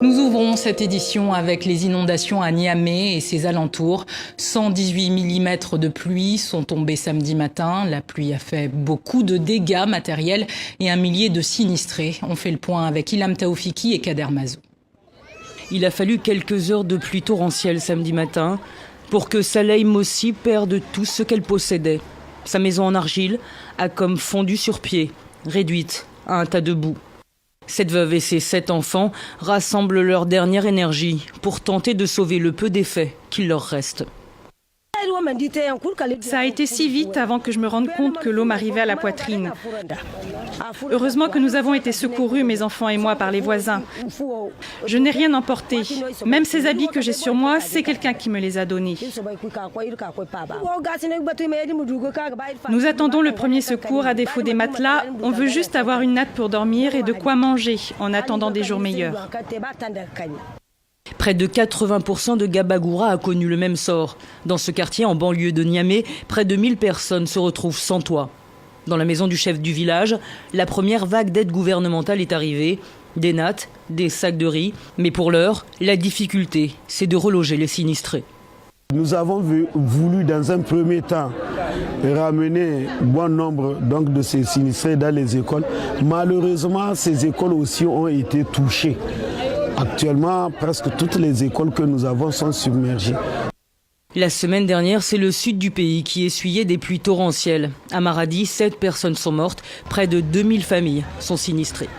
Nous ouvrons cette édition avec les inondations à Niamey et ses alentours. 118 mm de pluie sont tombés samedi matin. La pluie a fait beaucoup de dégâts matériels et un millier de sinistrés. On fait le point avec Ilham Taoufiki et Kader Mazou. Il a fallu quelques heures de pluie torrentielle samedi matin pour que Saleh Mossi perde tout ce qu'elle possédait. Sa maison en argile a comme fondu sur pied, réduite à un tas de boue. Cette veuve et ses 7 enfants rassemblent leur dernière énergie pour tenter de sauver le peu d'effets qu'il leur reste. Ça a été si vite avant que je me rende compte que l'eau m'arrivait à la poitrine. Heureusement que nous avons été secourus, mes enfants et moi, par les voisins. Je n'ai rien emporté. Même ces habits que j'ai sur moi, c'est quelqu'un qui me les a donnés. Nous attendons le premier secours à défaut des matelas. On veut juste avoir une natte pour dormir et de quoi manger en attendant des jours meilleurs. Près de 80% de Gabagoura a connu le même sort. Dans ce quartier, en banlieue de Niamey, près de 1000 personnes se retrouvent sans toit. Dans la maison du chef du village, la première vague d'aide gouvernementale est arrivée. Des nattes, des sacs de riz. Mais pour l'heure, la difficulté, c'est de reloger les sinistrés. Nous avons voulu dans un premier temps ramener bon nombre de ces sinistrés dans les écoles. Malheureusement, ces écoles aussi ont été touchées. Actuellement, presque toutes les écoles que nous avons sont submergées. La semaine dernière, c'est le sud du pays qui essuyait des pluies torrentielles. À Maradi, 7 personnes sont mortes, près de 2000 familles sont sinistrées.